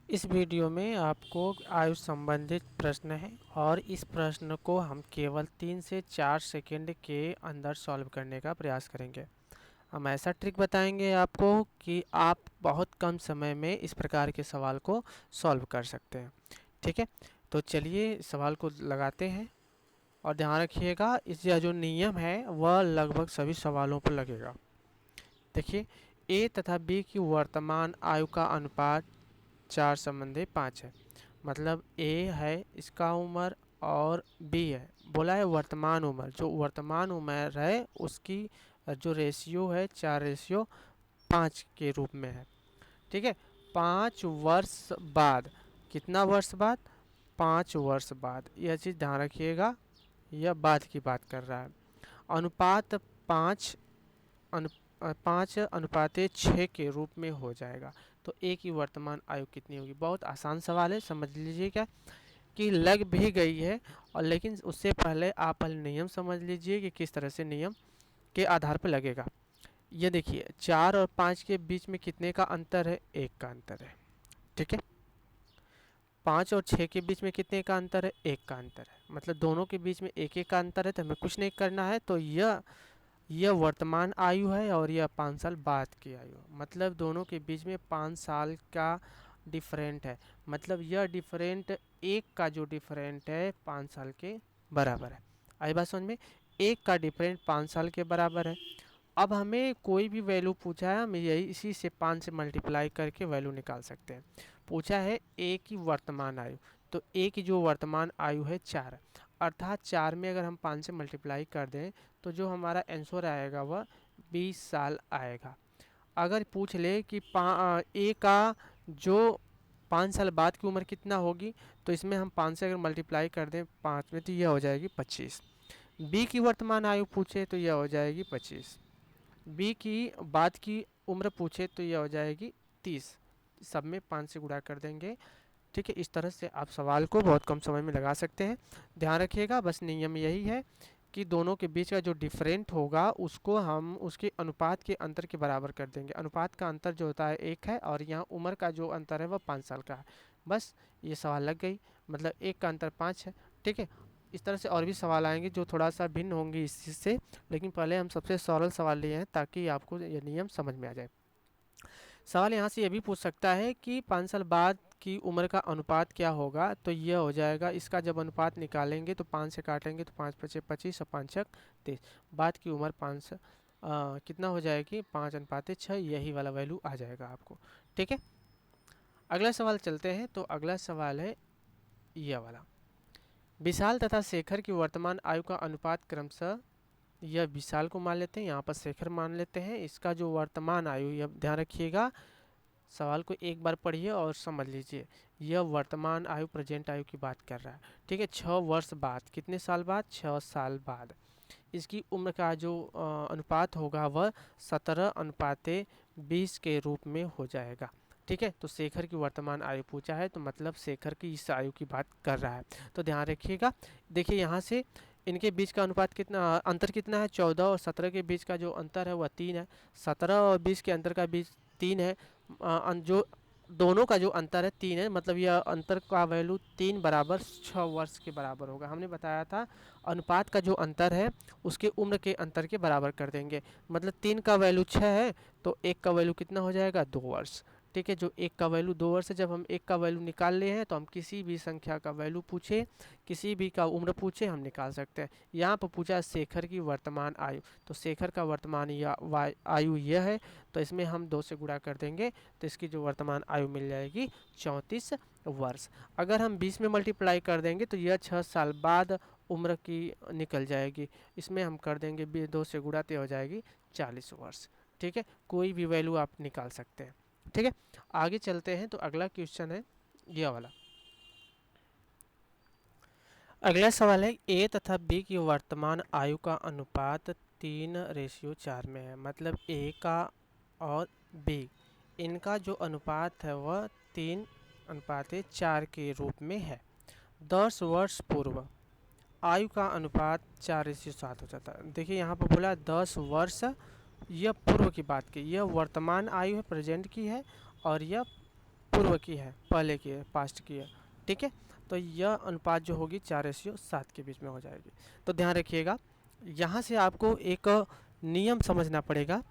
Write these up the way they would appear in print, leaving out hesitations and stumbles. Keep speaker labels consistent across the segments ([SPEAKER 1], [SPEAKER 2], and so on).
[SPEAKER 1] इस वीडियो में आपको आयु संबंधित प्रश्न है और इस प्रश्न को हम केवल 3 से 4 सेकंड के अंदर सॉल्व करने का प्रयास करेंगे। हम ऐसा ट्रिक बताएंगे आपको कि आप बहुत कम समय में इस प्रकार के सवाल को सॉल्व कर सकते हैं। ठीक है, तो चलिए सवाल को लगाते हैं और ध्यान रखिएगा इसका जो नियम है वह लगभग सभी सवालों पर लगेगा। देखिए, ए तथा बी की वर्तमान आयु का अनुपात 4:5 है। मतलब ए है इसका उम्र और बी है, बोला है वर्तमान उम्र। जो वर्तमान उम्र है उसकी जो रेशियो है 4:5 के रूप में है। ठीक है, 5 वर्ष बाद, कितना वर्ष बाद? 5 वर्ष बाद। यह चीज़ ध्यान रखिएगा, यह बाद की बात कर रहा है। अनुपात 5:6 के रूप में हो जाएगा। तो ए की वर्तमान आयु कितनी होगी? बहुत आसान सवाल है, समझ लीजिए क्या कि लग भी गई है। और लेकिन उससे पहले आप पहले नियम समझ लीजिए कि किस तरह से नियम के आधार पर लगेगा। ये देखिए, 4 और 5 के बीच में कितने का अंतर है? 1 का अंतर है। ठीक है, 5 और 6 के बीच में कितने का अंतर है? 1 का अंतर है। मतलब दोनों के बीच में 1-1 का अंतर है, तो हमें कुछ नहीं करना है। तो यह वर्तमान आयु है और यह 5 साल बाद की आयु। मतलब दोनों के बीच में 5 साल का डिफरेंट है। मतलब यह डिफरेंट, एक का जो डिफरेंट है 5 साल के बराबर है। आई बात समझ में? एक का डिफरेंट 5 साल के बराबर है। अब हमें कोई भी वैल्यू पूछा है, हम यही इसी से 5 से मल्टीप्लाई करके वैल्यू निकाल सकते हैं। पूछा है ए की वर्तमान आयु, तो ए की जो वर्तमान आयु है 4, अर्थात 4 में अगर हम 5 से मल्टीप्लाई कर दें तो जो हमारा आंसर आएगा वह 20 साल आएगा। अगर पूछ ले कि ए का जो 5 साल बाद की उम्र कितना होगी, तो इसमें हम 5 से अगर मल्टीप्लाई कर दें 5 में तो यह हो जाएगी 25। बी की वर्तमान आयु पूछे तो यह हो जाएगी 25। बी की बाद की उम्र पूछे तो यह हो जाएगी 30। सब में 5 से गुणा कर देंगे। ठीक है, इस तरह से आप सवाल को बहुत कम समय में लगा सकते हैं। ध्यान रखिएगा, बस नियम यही है कि दोनों के बीच का जो डिफरेंट होगा उसको हम उसके अनुपात के अंतर के बराबर कर देंगे। अनुपात का अंतर जो होता है 1 है और यहाँ उम्र का जो अंतर है वह 5 साल का है। बस ये सवाल लग गई, मतलब 1 का अंतर 5 है। ठीक है, इस तरह से और भी सवाल आएंगे जो थोड़ा सा भिन्न होंगे इस चीज़ से, लेकिन पहले हम सबसे सरल सवाल लिए हैं ताकि आपको ये नियम समझ में आ जाए। सवाल यहाँ से ये भी पूछ सकता है कि 5 साल बाद की उम्र का अनुपात क्या होगा? तो यह हो जाएगा, इसका जब अनुपात निकालेंगे तो 5 से काटेंगे तो 5×5 = 25 और 5×6 = 23। बाद की उम्र 5 कितना हो जाएगी? 5:6। यही वाला वैल्यू आ जाएगा आपको। ठीक है, अगला सवाल चलते हैं। तो अगला सवाल है यह वाला। विशाल तथा शेखर की वर्तमान आयु का अनुपात क्रमशः, यह विशाल को मान लेते हैं, यहाँ पर शेखर मान लेते हैं। इसका जो वर्तमान आयु, यह ध्यान रखिएगा, सवाल को एक बार पढ़िए और समझ लीजिए। यह वर्तमान आयु, प्रेजेंट आयु की बात कर रहा है। ठीक है, 6 वर्ष बाद, कितने साल बाद? 6 साल बाद। इसकी उम्र का जो अनुपात होगा वह 17:20 के रूप में हो जाएगा। ठीक है, तो शेखर की वर्तमान आयु पूछा है, तो मतलब शेखर की इस आयु की बात कर रहा है। तो ध्यान रखिएगा, देखिए यहाँ से इनके बीच का अनुपात कितना, अंतर कितना है? 14 और 17 के बीच का जो अंतर है वह 3 है। 17 और 20 के अंतर का बीच 3 है। जो दोनों का जो अंतर है 3 है, मतलब यह अंतर का वैल्यू 3 बराबर 6 वर्ष के बराबर होगा। हमने बताया था अनुपात का जो अंतर है उसके उम्र के अंतर के बराबर कर देंगे। मतलब 3 का वैल्यू 6 है तो 1 का वैल्यू कितना हो जाएगा? 2 वर्ष। ठीक है, जो 1 का वैल्यू 2 वर्ष है, जब हम 1 का वैल्यू निकाल लिए हैं तो हम किसी भी संख्या का वैल्यू पूछे, किसी भी का उम्र पूछे, हम निकाल सकते हैं। यहाँ पर पूछा शेखर की वर्तमान आयु, तो शेखर का वर्तमान आयु यह है, तो इसमें हम 2 से गुणा कर देंगे तो इसकी जो वर्तमान आयु मिल जाएगी 34 वर्ष। अगर हम 20 में मल्टीप्लाई कर देंगे तो यह 6 साल बाद उम्र की निकल जाएगी। इसमें हम कर देंगे 2 से गुणा तो हो जाएगी 40 वर्ष। ठीक है, कोई भी वैल्यू आप निकाल सकते हैं। ठीक है, आगे चलते हैं। तो अगला क्वेश्चन है यह वाला। अगला सवाल है ए तथा बी की वर्तमान आयु का अनुपात 3:4 में है। मतलब ए का और बी, इनका जो अनुपात है वह 3:4 के रूप में है। 10 वर्ष पूर्व आयु का अनुपात 4:7 हो जाता है। देखिए यहाँ पर बोला 10 वर्ष, यह पूर्व की बात की, यह वर्तमान आयु है, प्रेजेंट की है, और यह पूर्व की है, पहले की है, पास्ट की है, ठीक है। तो यह अनुपात जो होगी 4:7 के बीच में हो जाएगी। तो ध्यान रखिएगा, यहाँ से आपको एक नियम समझना पड़ेगा।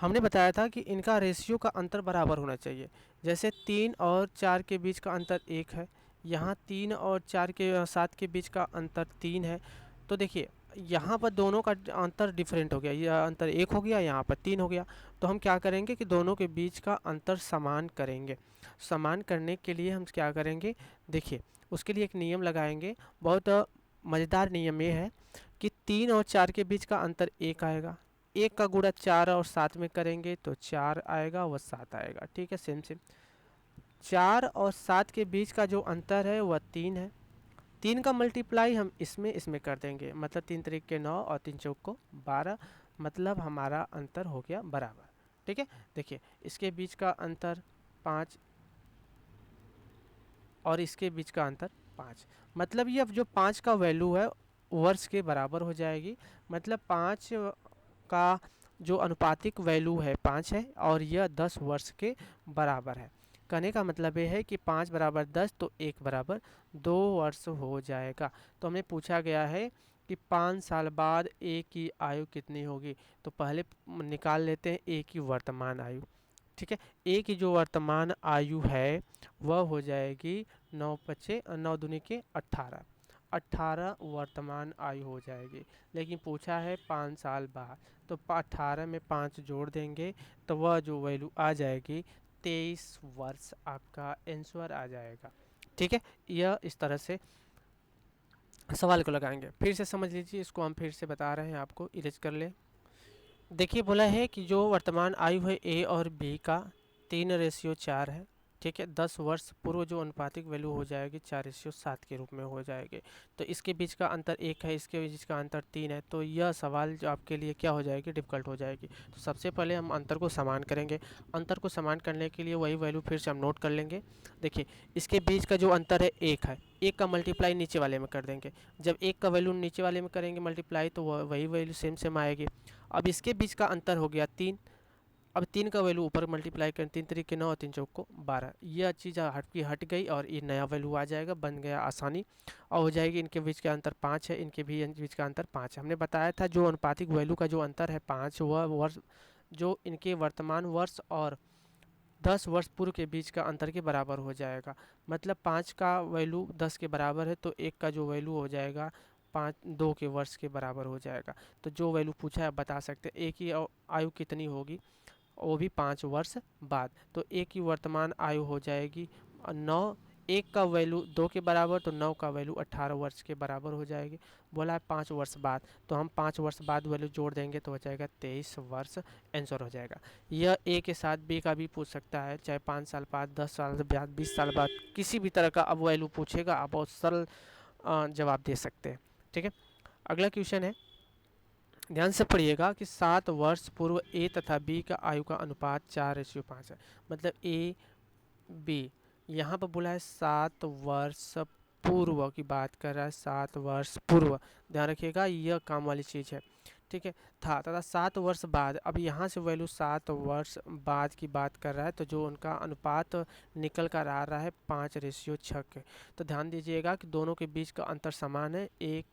[SPEAKER 1] हमने बताया था कि इनका रेशियो का अंतर बराबर होना चाहिए। जैसे 3 और 4 के बीच का अंतर 1 है, यहाँ 3 और 7 के बीच का अंतर 3 है। तो देखिए यहाँ पर दोनों का अंतर डिफरेंट हो गया, यह अंतर 1 हो गया, यहाँ पर 3 हो गया। तो हम क्या करेंगे कि दोनों के बीच का अंतर समान करेंगे। समान करने के लिए हम क्या करेंगे, देखिए उसके लिए एक नियम लगाएंगे। बहुत मज़ेदार नियम ये है कि 3 और 4 के बीच का अंतर 1 आएगा, 1 का गुणा 4 और 7 में करेंगे तो 4 आएगा, वह 7 आएगा, ठीक है। सेम सेम 4 और 7 के बीच का जो अंतर है वह 3 है। 3 का मल्टीप्लाई हम इसमें कर देंगे, मतलब 3 तरीके 9 और 3 चौक को 12, मतलब हमारा अंतर हो गया बराबर, ठीक है। देखिए इसके बीच का अंतर 5 और इसके बीच का अंतर 5, मतलब ये अब जो 5 का वैल्यू है वर्ष के बराबर हो जाएगी। मतलब 5 का जो अनुपातिक वैल्यू है 5 है और यह 10 वर्ष के बराबर है। कहने का मतलब ये है कि 5 बराबर 10 तो 1 बराबर 2 वर्ष हो जाएगा। तो हमें पूछा गया है कि 5 साल बाद ए की आयु कितनी होगी। तो पहले निकाल लेते हैं ए की वर्तमान आयु, ठीक है। ए की जो वर्तमान आयु है वह हो जाएगी 9 दूनी के 18, 18 वर्तमान आयु हो जाएगी। लेकिन पूछा है 5 साल बाद, तो 18 में 5 जोड़ देंगे तो वह जो वैल्यू आ जाएगी 23 वर्ष आपका आंसर आ जाएगा, ठीक है। यह इस तरह से सवाल को लगाएंगे। फिर से समझ लीजिए, इसको हम फिर से बता रहे हैं आपको, इरेज कर ले। देखिए बोला है कि जो वर्तमान आयु है ए और बी का 3:4 है, ठीक है। 10 वर्ष पूर्व जो अनुपातिक वैल्यू हो जाएगी 4:7 के रूप में हो जाएगी। तो इसके बीच का अंतर 1 है, इसके बीच का अंतर 3 है। तो यह सवाल जो आपके लिए क्या हो जाएगी, डिफिकल्ट हो जाएगी। तो सबसे पहले हम अंतर को समान करेंगे। अंतर को समान करने के लिए वही वैल्यू फिर से हम नोट कर लेंगे। देखिए इसके बीच का जो अंतर है 1 है, 1 का मल्टीप्लाई नीचे वाले में कर देंगे। जब 1 का वैल्यू नीचे वाले में करेंगे मल्टीप्लाई तो वही वैल्यू सेम सेम आएगी। अब इसके बीच का अंतर हो गया 3, अब 3 का वैल्यू ऊपर मल्टीप्लाई करें, 3 तरीके 9 और 3 चौक को 12, यह चीज़ हट गई और ये नया वैल्यू आ जाएगा, बन गया आसानी और हो जाएगी। इनके बीच का अंतर 5 है, इनके भी बीच का अंतर 5 है। हमने बताया था जो अनुपातिक वैल्यू का जो अंतर है 5, वह वर्ष जो इनके वर्तमान वर्ष और 10 वर्ष पूर्व के बीच का अंतर के बराबर हो जाएगा। मतलब 5 का वैल्यू 10 के बराबर है तो 1 का जो वैल्यू हो जाएगा 2 के वर्ष के बराबर हो जाएगा। तो जो वैल्यू पूछा है बता सकते हैं। एक ही आयु कितनी होगी, वो भी 5 वर्ष बाद। तो एक की वर्तमान आयु हो जाएगी 9, 1 का वैल्यू 2 के बराबर तो 9 का वैल्यू 18 वर्ष के बराबर हो जाएगी। बोला है 5 वर्ष बाद, तो हम 5 वर्ष बाद वैल्यू जोड़ देंगे तो हो जाएगा 23 वर्ष आंसर हो जाएगा। यह ए के साथ बी का भी पूछ सकता है, चाहे 5 साल बाद, 10 साल बाद, 20 साल बाद, किसी भी तरह का अब वैल्यू पूछेगा आप बहुत सरल जवाब दे सकते हैं, ठीक है। अगला क्वेश्चन है, ध्यान से पढ़िएगा कि 7 वर्ष पूर्व ए तथा बी का आयु का अनुपात 4:5 है। मतलब ए बी, यहाँ पर बोला है 7 वर्ष पूर्व की बात कर रहा है, 7 वर्ष पूर्व, ध्यान रखिएगा यह काम वाली चीज़ है, ठीक है। था तथा 7 वर्ष बाद, अब यहाँ से वैल्यू 7 वर्ष बाद की बात कर रहा है तो जो उनका अनुपात निकल कर आ रहा है 5:6 के। तो ध्यान दीजिएगा कि दोनों के बीच का अंतर समान है,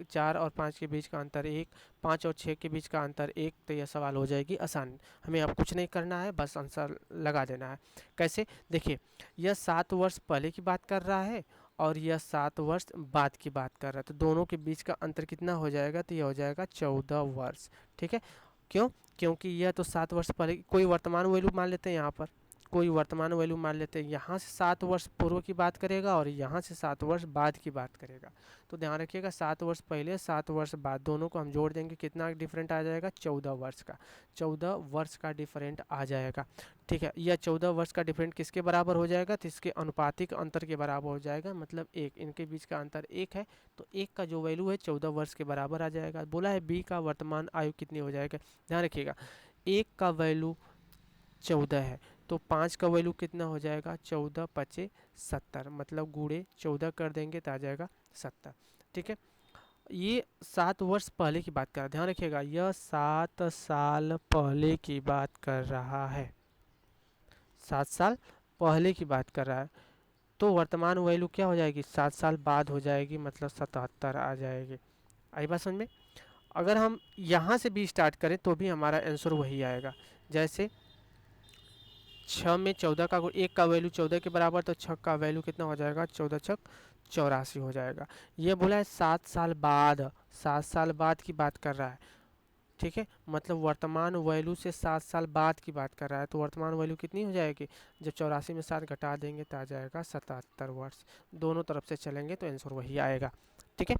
[SPEAKER 1] 4 और 5 के बीच का अंतर 1, 5 और 6 के बीच का अंतर 1। तो यह सवाल हो जाएगी आसान, हमें अब कुछ नहीं करना है, बस आंसर लगा देना है। कैसे, देखिए यह 7 वर्ष पहले की बात कर रहा है और यह 7 वर्ष बाद की बात कर रहा है। तो दोनों के बीच का अंतर कितना हो जाएगा, तो यह हो जाएगा 14 वर्ष, ठीक है। क्यों, क्योंकि यह तो 7 वर्ष पहले, कोई वर्तमान वैल्यू मान लेते हैं, यहाँ पर कोई वर्तमान वैल्यू मान लेते हैं, यहाँ से 7 वर्ष पूर्व की बात करेगा और यहाँ से 7 वर्ष बाद की बात करेगा। तो ध्यान रखिएगा 7 वर्ष पहले 7 वर्ष बाद दोनों को हम जोड़ देंगे, कितना डिफरेंट आ जाएगा, 14 वर्ष का, 14 वर्ष का डिफरेंट आ जाएगा, ठीक है। यह 14 वर्ष का डिफरेंट किसके बराबर हो जाएगा, तो इसके अनुपातिक अंतर के बराबर हो जाएगा। मतलब 1, इनके बीच का अंतर 1 है तो 1 का जो वैल्यू है 14 वर्ष के बराबर आ जाएगा। बोला है बी का वर्तमान आयु कितनी हो जाएगा, ध्यान रखिएगा 1 का वैल्यू 14 है तो 5 का वैल्यू कितना हो जाएगा, 14 × 70, मतलब गुणे 14 कर देंगे तो आ जाएगा 70, ठीक है। ये 7 वर्ष पहले की बात कर रहा है, ध्यान रखिएगा यह 7 साल पहले की बात कर रहा है, 7 साल पहले की बात कर रहा है, तो वर्तमान वैल्यू क्या हो जाएगी, 7 साल बाद हो जाएगी, मतलब 77 आ जाएगी। आई बात समझ में। अगर हम यहाँ से भी स्टार्ट करें तो भी हमारा आंसर वही आएगा। जैसे 6 में 14 का, एक का वैल्यू 14 के बराबर, तो 6 का वैल्यू कितना हो जाएगा, 14 छक 84 हो जाएगा। ये बोला है 7 साल बाद, 7 साल बाद की बात कर रहा है, ठीक है, मतलब वर्तमान वैल्यू से 7 साल बाद की बात कर रहा है। तो वर्तमान वैल्यू कितनी हो जाएगी, जब 84 में 7 घटा देंगे तो आ जाएगा 77 वर्ष। दोनों तरफ से चलेंगे तो आंसर वही आएगा, ठीक है।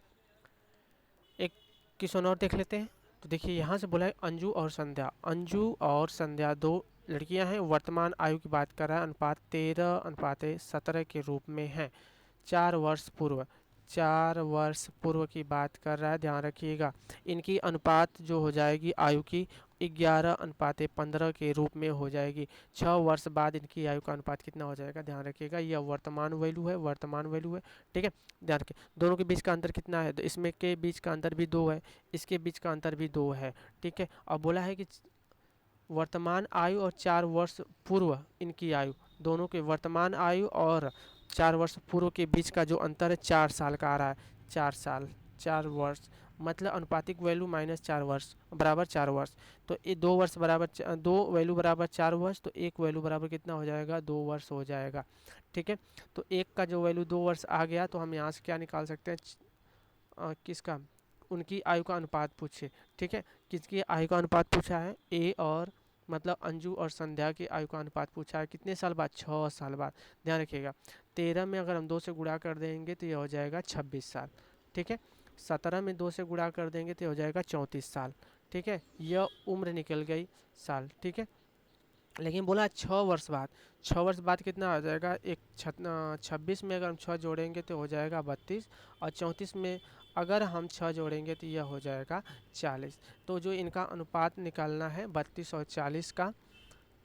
[SPEAKER 1] एक क्वेश्चन और देख लेते हैं। तो देखिए यहाँ से बोला है अंजू और संध्या, अंजू और संध्या दो लड़कियां हैं, वर्तमान आयु की बात कर रहा है, अनुपात 13:17 के रूप में है। 4 वर्ष पूर्व, 4 वर्ष पूर्व की बात कर रहा है, ध्यान रखिएगा। इनकी अनुपात जो हो जाएगी आयु की 11:15 के रूप में हो जाएगी। 6 वर्ष बाद इनकी आयु का अनुपात कितना हो जाएगा, ध्यान रखिएगा। यह वर्तमान वैल्यू है, वर्तमान वैल्यू है, ठीक है। ध्यान रखिए दोनों के बीच का अंतर कितना है, तो इसमें के बीच का अंतर भी 2 है, इसके बीच का अंतर भी 2 है, ठीक है। और बोला है कि वर्तमान आयु और 4 वर्ष पूर्व इनकी आयु, दोनों के वर्तमान आयु और 4 वर्ष पूर्व के बीच का जो अंतर है 4 साल का आ रहा है। 4 साल, 4 वर्ष, मतलब अनुपातिक वैल्यू माइनस 4 वर्ष बराबर 4 वर्ष। तो ये 2 वर्ष बराबर 2 वैल्यू बराबर 4 वर्ष, तो एक वैल्यू बराबर कितना हो जाएगा, 2 वर्ष हो जाएगा, ठीक है। तो एक का जो वैल्यू 2 वर्ष आ गया, तो हम यहाँ से क्या निकाल सकते हैं, किसका, उनकी आयु का अनुपात पूछे, ठीक है। किसकी आयु का अनुपात पूछा है, ए और मतलब अंजू और संध्या की आयु का अनुपात पूछा है, कितने साल बाद, 6 साल बाद। ध्यान रखिएगा 13 में अगर हम 2 से गुणा कर देंगे तो ये हो जाएगा 26 साल, ठीक है। 17 में 2 से गुणा कर देंगे तो ये हो जाएगा 34 साल, ठीक है। यह उम्र निकल गई साल, ठीक है। लेकिन बोला 6 वर्ष बाद, 6 वर्ष बाद कितना आ जाएगा, 26 में अगर हम 6 जोड़ेंगे तो हो जाएगा 32, और 34 में अगर हम 6 जोड़ेंगे तो यह हो जाएगा 40। तो जो इनका अनुपात निकालना है 32 और 40 का,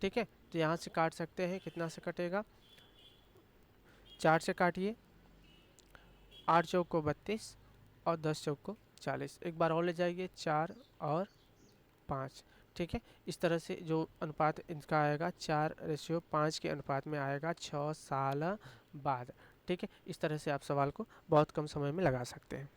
[SPEAKER 1] ठीक है। तो यहाँ से काट सकते हैं, कितना से कटेगा, 4 से काटिए, 8 चौक को 32 और 10 चौक को 40। एक बार और ले जाइए, 4 और 5, ठीक है। इस तरह से जो अनुपात इनका आएगा 4:5 के अनुपात में आएगा 6 साल बाद, ठीक है। इस तरह से आप सवाल को बहुत कम समय में लगा सकते हैं।